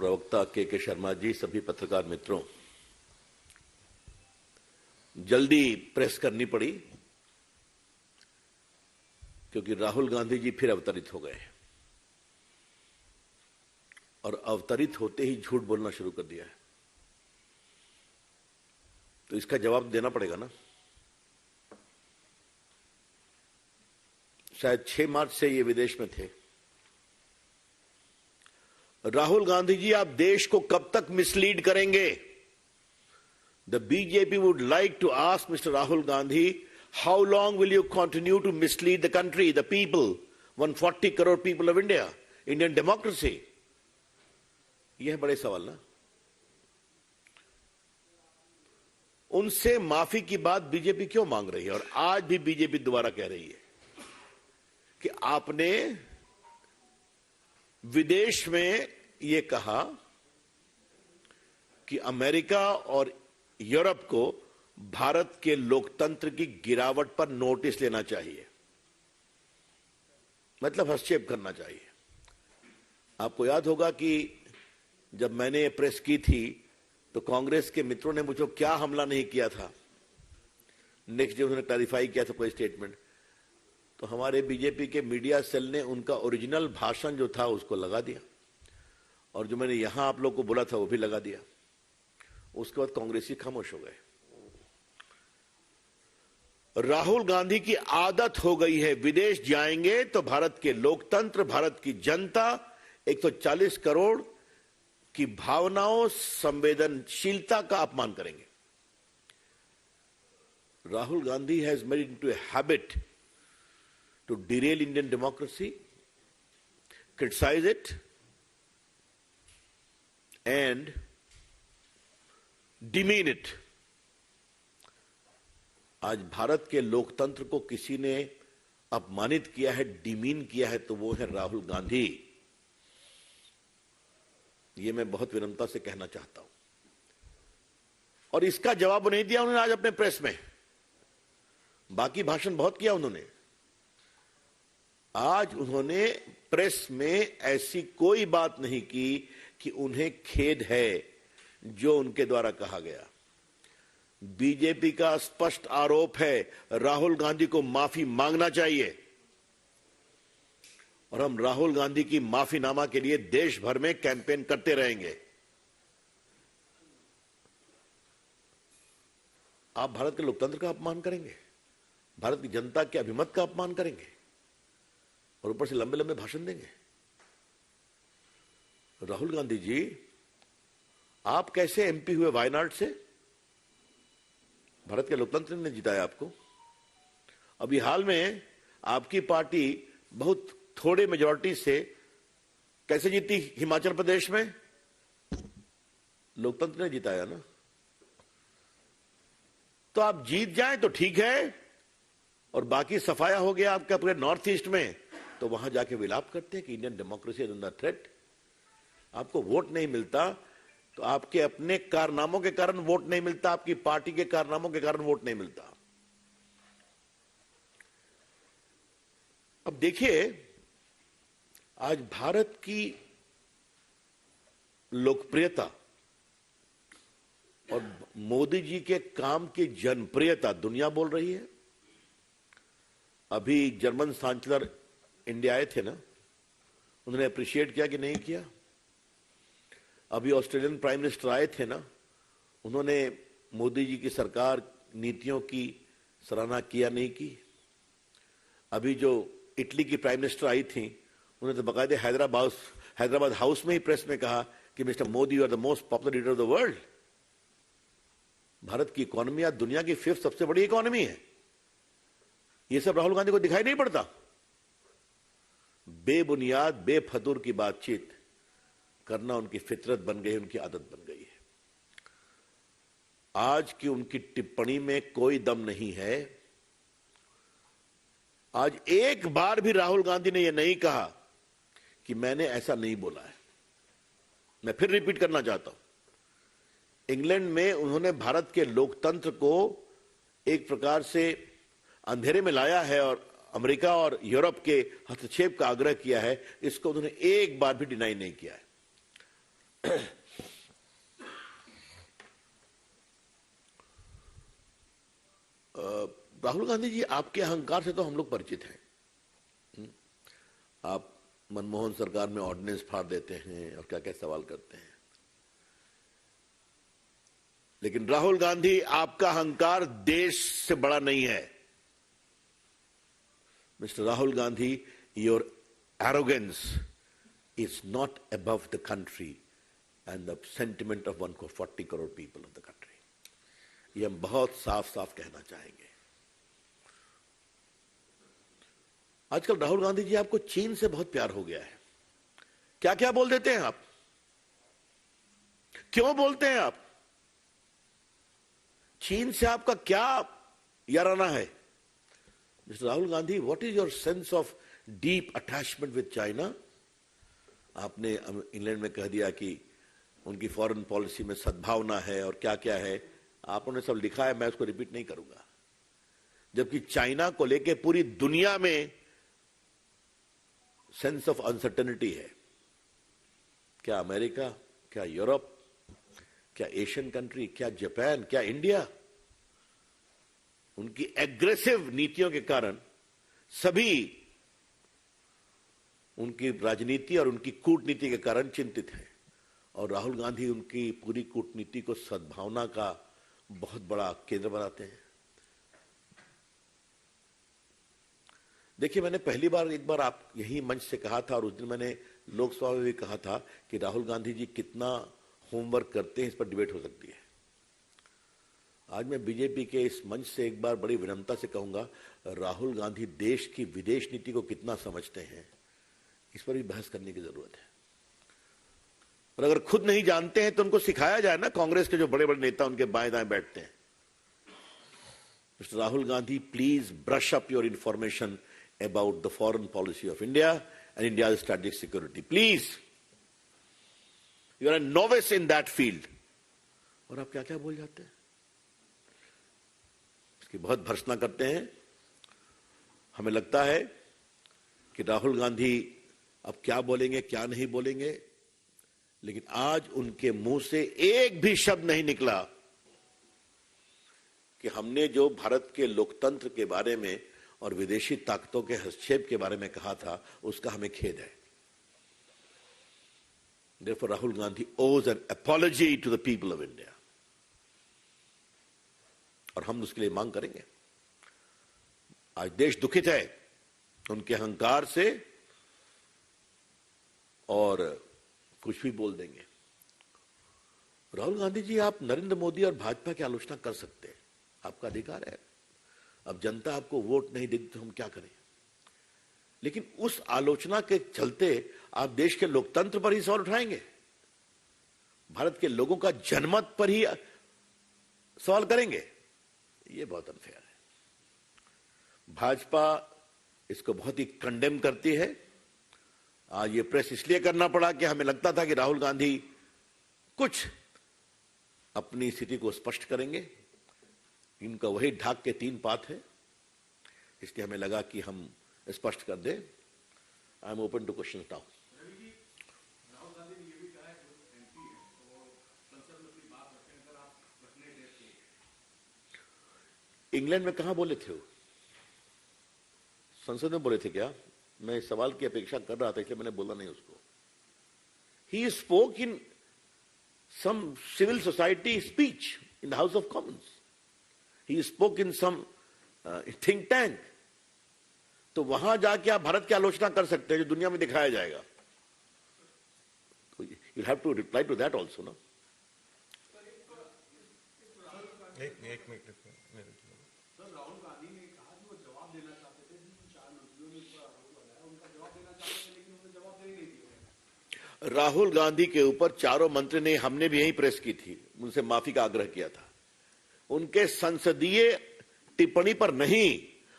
प्रवक्ता के शर्मा जी, सभी पत्रकार मित्रों, जल्दी प्रेस करनी पड़ी क्योंकि राहुल गांधी जी फिर अवतरित हो गए और अवतरित होते ही झूठ बोलना शुरू कर दिया है। तो इसका जवाब देना पड़ेगा ना। शायद 6 मार्च से ये विदेश में थे। राहुल गांधी जी, आप देश को कब तक मिसलीड करेंगे? The BJP would like to ask Mr. Rahul Gandhi, how long will you continue to mislead the country, the people, 140 crore people of India, Indian democracy? यह है बड़े सवाल ना। उनसे माफी की बात बीजेपी क्यों मांग रही है? और आज भी बीजेपी दोबारा कह रही है कि आपने विदेश में यह कहा कि अमेरिका और यूरोप को भारत के लोकतंत्र की गिरावट पर नोटिस लेना चाहिए, मतलब हस्तक्षेप करना चाहिए। आपको याद होगा कि जब मैंने ये प्रेस की थी तो कांग्रेस के मित्रों ने मुझे क्या हमला नहीं किया था। नेक्स्ट डे उन्होंने क्लैरिफाई किया था कोई स्टेटमेंट, तो हमारे बीजेपी के मीडिया सेल ने उनका ओरिजिनल भाषण जो था उसको लगा दिया और जो मैंने यहां आप लोग को बोला था वो भी लगा दिया। उसके बाद कांग्रेसी खामोश हो गए। राहुल गांधी की आदत हो गई है, विदेश जाएंगे तो भारत के लोकतंत्र, भारत की जनता, 140 करोड़ की भावनाओं, संवेदनशीलता का अपमान करेंगे। Rahul Gandhi has made it into a habit to derail Indian democracy, criticise it and demean it. आज भारत के लोकतंत्र को किसी ने अपमानित किया है, डिमीन किया है, तो वो है राहुल गांधी। ये मैं बहुत विनम्रता से कहना चाहता हूं और इसका जवाब नहीं दिया उन्होंने आज अपने प्रेस में। बाकी भाषण बहुत किया उन्होंने, आज उन्होंने प्रेस में ऐसी कोई बात नहीं की कि उन्हें खेद है जो उनके द्वारा कहा गया। बीजेपी का स्पष्ट आरोप है राहुल गांधी को माफी मांगना चाहिए और हम राहुल गांधी की माफीनामा के लिए देश भर में कैंपेन करते रहेंगे। आप भारत के लोकतंत्र का अपमान करेंगे, भारत की जनता के अभिमत का अपमान करेंगे और ऊपर से लंबे लंबे भाषण देंगे। राहुल गांधी जी, आप कैसे एमपी हुए वायनाड से? भारत के लोकतंत्र ने जिताया आपको। अभी हाल में आपकी पार्टी बहुत थोड़े मेजॉरिटी से कैसे जीती हिमाचल प्रदेश में? लोकतंत्र ने जिताया ना। तो आप जीत जाएं तो ठीक है और बाकी सफाया हो गया आपका पूरे नॉर्थ ईस्ट में, तो वहां जाके विलाप करते हैं कि Indian democracy is under threat. आपको वोट नहीं मिलता तो आपके अपने कारनामों के कारण वोट नहीं मिलता, आपकी पार्टी के कारनामों के कारण वोट नहीं मिलता। अब देखिए, आज भारत की लोकप्रियता और मोदी जी के काम की जनप्रियता दुनिया बोल रही है। अभी जर्मन चांसलर इंडिया आए थे ना, उन्होंने अप्रिशिएट किया कि नहीं किया? अभी ऑस्ट्रेलियन प्राइम मिनिस्टर आए थे ना, उन्होंने मोदी जी की सरकार नीतियों की सराहना किया नहीं की? अभी जो इटली की प्राइम मिनिस्टर आई थी, उन्होंने तो बाकायदे हैदराबाद हाउस में ही प्रेस में कहा कि mister Modi you are the most popular leader of the world. Bharat की इकोनॉमी आज दुनिया की 5th सबसे बड़ी इकोनॉमी है। ये सब राहुल गांधी को दिखाई नहीं पड़ता। बेबुनियाद, बेफजूल की बातचीत करना उनकी फितरत बन गई, उनकी आदत बन गई है। आज की उनकी टिप्पणी में कोई दम नहीं है। आज एक बार भी राहुल गांधी ने यह नहीं कहा कि मैंने ऐसा नहीं बोला है। मैं फिर रिपीट करना चाहता हूं, इंग्लैंड में उन्होंने भारत के लोकतंत्र को एक प्रकार से अंधेरे में लाया है और अमेरिका और यूरोप के हस्तक्षेप का आग्रह किया है। इसको उन्होंने एक बार भी डिनाई नहीं किया है। राहुल गांधी जी, आपके अहंकार से तो हम लोग परिचित हैं। आप मनमोहन सरकार में ऑर्डिनेंस फाड़ देते हैं और क्या क्या सवाल करते हैं। लेकिन राहुल गांधी, आपका अहंकार देश से बड़ा नहीं है। Mister Rahul Gandhi, your arrogance is not above the country and the sentiment of 140 crore people of the country. ये हम बहुत साफ साफ कहना चाहेंगे। आजकल राहुल गांधी जी, आपको चीन से बहुत प्यार हो गया है। क्या क्या बोल देते हैं आप, क्यों बोलते हैं आप? चीन से आपका क्या याराना है? Mister Rahul Gandhi, what is your sense of deep attachment with China? आपने इंग्लैंड में कह दिया कि उनकी फॉरेन पॉलिसी में सद्भावना है और क्या क्या है, आपने सब लिखा है, मैं उसको रिपीट नहीं करूंगा। जबकि चाइना को लेके पूरी दुनिया में सेंस ऑफ अनसर्टेनिटी है। क्या अमेरिका, क्या यूरोप, क्या एशियन कंट्री, क्या जापान, क्या इंडिया, उनकी एग्रेसिव नीतियों के कारण सभी उनकी राजनीति और उनकी कूटनीति के कारण चिंतित हैं। और राहुल गांधी उनकी पूरी कूटनीति को सद्भावना का बहुत बड़ा केंद्र बनाते हैं। देखिए, मैंने पहली बार एक बार आप यही मंच से कहा था, और उस दिन मैंने लोकसभा में भी कहा था कि राहुल गांधी जी कितना होमवर्क करते हैं, इस पर डिबेट हो सकती है। आज मैं बीजेपी के इस मंच से एक बार बड़ी विनम्रता से कहूंगा, राहुल गांधी देश की विदेश नीति को कितना समझते हैं, इस पर भी बहस करने की जरूरत है। और अगर खुद नहीं जानते हैं तो उनको सिखाया जाए ना। कांग्रेस के जो बड़े बड़े नेता उनके बाएं दाएं बैठते हैं। Mister Rahul Gandhi, please brush up your information about the foreign policy of India and India strategic security. Please, you are a novice in that field. और आप क्या क्या बोल जाते हैं, इसकी बहुत भर्त्सना करते हैं। हमें लगता है कि राहुल गांधी अब क्या बोलेंगे क्या नहीं बोलेंगे, लेकिन आज उनके मुंह से एक भी शब्द नहीं निकला कि हमने जो भारत के लोकतंत्र के बारे में और विदेशी ताकतों के हस्तक्षेप के बारे में कहा था, उसका हमें खेद है। Therefore, Rahul Gandhi owes an apology to the people of India. और हम उसके लिए मांग करेंगे। आज देश दुखित है उनके अहंकार से, और कुछ भी बोल देंगे। राहुल गांधी जी, आप नरेंद्र मोदी और भाजपा की आलोचना कर सकते हैं, आपका अधिकार है। अब जनता आपको वोट नहीं देती तो हम क्या करें? लेकिन उस आलोचना के चलते आप देश के लोकतंत्र पर ही सवाल उठाएंगे, भारत के लोगों का जनमत पर ही सवाल करेंगे। ये बहुत अनफेयर है। भाजपा इसको बहुत ही कंडेम करती है। आज ये प्रेस इसलिए करना पड़ा कि हमें लगता था कि राहुल गांधी कुछ अपनी स्थिति को स्पष्ट करेंगे। इनका वही ढाक के 3 पात है, इसलिए हमें लगा कि हम स्पष्ट कर दें। I am open to question now. England में कहां बोले थे वो? संसद में बोले थे क्या? मैं इस सवाल की अपेक्षा कर रहा था, इसलिए मैंने बोला नहीं उसको। He spoke in some civil society speech in the House of Commons. He spoke in some think tank. तो वहां जाके आप भारत की आलोचना कर सकते हैं, जो दुनिया में दिखाया जाएगा। You have to reply to that also ना। एक मिनट। राहुल गांधी ने कहा कि वो जवाब देना चाहते थे, जिन 4 मंत्रियों ने इस पर आरोप लगाया, उनका जवाब देना चाहते थे, लेकिन उन्होंने जवाब देने नहीं दिया। राहुल गांधी के ऊपर 4 मंत्री ने, हमने भी यही प्रेस की थी, उनसे माफी का आग्रह किया था। उनके संसदीय टिप्पणी पर नहीं,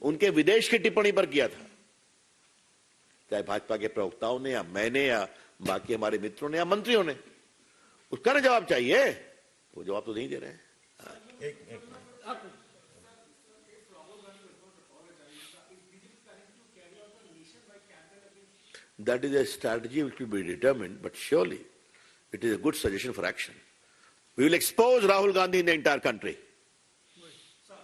उनके विदेश की टिप्पणी पर किया था। चाहे भाजपा के प्रवक्ताओं ने या मैंने या बाकी हमारे मित्रों ने या मंत्रियों ने, उसका ना जवाब चाहिए। वो जवाब तो नहीं दे रहे हैं। That is a strategy which will be determined, but surely It is a good suggestion for action. We will expose Rahul Gandhi in the entire country. Sir,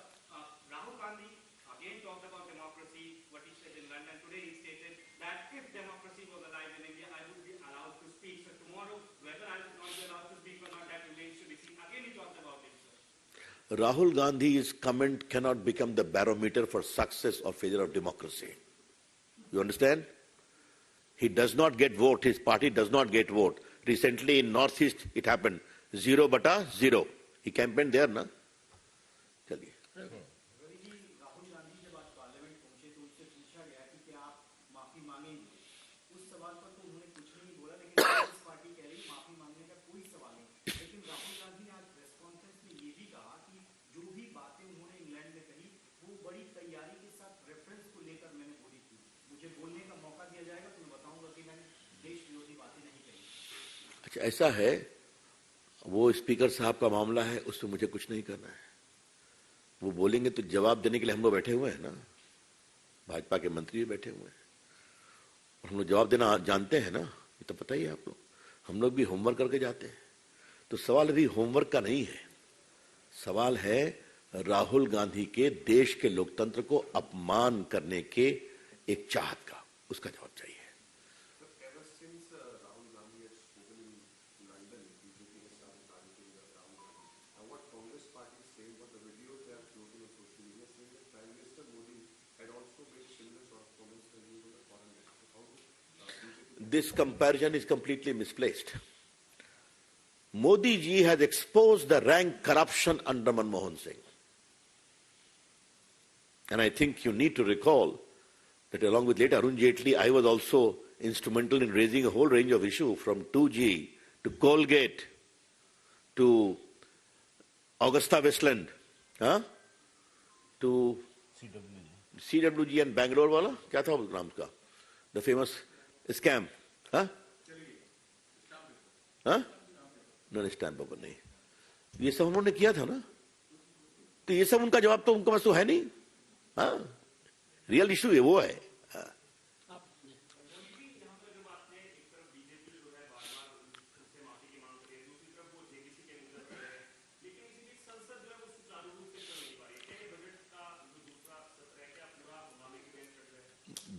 Rahul Gandhi again talked about democracy, what he said in London. Today he stated that if democracy was alive in India, I would be allowed to speak. So tomorrow, whether I would not be allowed to speak or not, that remains to be seen. Again he talked about it, sir. Rahul Gandhi's comment cannot become the barometer for success or failure of democracy. You understand? He does not get vote. His party does not get vote. Recently in Northeast, it happened. 0/0. He campaigned there, na? चलिए. रवि जी, राहुल गांधी जब आज parliament पहुंचे तो उनसे पूछा गया कि क्या आप माफी मांगेंगे? उस सवाल पर तो उन्होंने कुछ नहीं बोला, लेकिन कांग्रेस पार्टी कह रही माफी मांगने का कोई सवाल नहीं। लेकिन राहुल गांधी ने आज प्रेस कॉन्फ्रेंस में ये भी कहा कि जो भी बातें उन्होंने इंग्लैंड में कही वो बड़ी तैयारी के साथ रेफरेंस को लेकर मैंने बोली थी। मुझे बोलने का मौका दिया जाएगा तो मैं बताऊंगा कि मैंने देश विरोधी बातें नहीं कही। अच्छा, ऐसा है, वो स्पीकर साहब का मामला है, उसमें मुझे कुछ नहीं करना है। वो बोलेंगे तो जवाब देने के लिए हम लोग बैठे हुए हैं ना, भाजपा के मंत्री भी बैठे हुए हैं और हम लोग जवाब देना जानते हैं ना, ये तो पता ही है आप लोग। हम लोग भी होमवर्क करके जाते हैं। तो सवाल अभी होमवर्क का नहीं है, सवाल है राहुल गांधी के देश के लोकतंत्र को अपमान करने के एक चाहत का, उसका जवाब चाहिए। Ever since Rahul Gandhi had spoken in London, BJP has started targeting Rahul Gandhi. What Congress party is saying, what the videos they have floating on social media, saying that Prime Minister Modi had also made similar sort of comments when he was on the foreign minister. How BJP? This comparison is completely misplaced. Modi ji has exposed the rank corruption under Manmohan Singh. And I think you need to recall that along with late Arun Jaitley, I was also instrumental in raising a whole range of issues from 2G to Colgate to Augusta Westland, to CWG and Bangalore wala, क्या था उस नाम का? The famous scam, stamp paper नहीं, ये सब उन्होंने किया था ना, तो ये सब उनका जवाब तो उनके पास तो है नहीं। रियल इशू है, वो है।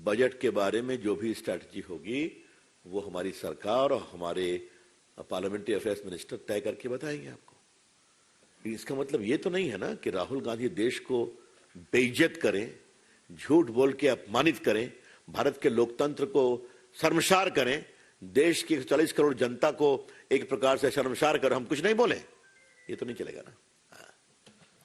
बजट के बारे में जो भी स्ट्रैटेजी होगी वो हमारी सरकार और हमारे पार्लियामेंट्री अफेयर्स मिनिस्टर तय करके बताएंगे आपको। इसका मतलब ये तो नहीं है ना कि राहुल गांधी देश को बेइज्जत करें, झूठ बोल के अपमानित करें, भारत के लोकतंत्र को शर्मसार करें, देश की 40 करोड़ जनता को एक प्रकार से शर्मसार कर हम कुछ नहीं बोले, ये तो नहीं चलेगा ना।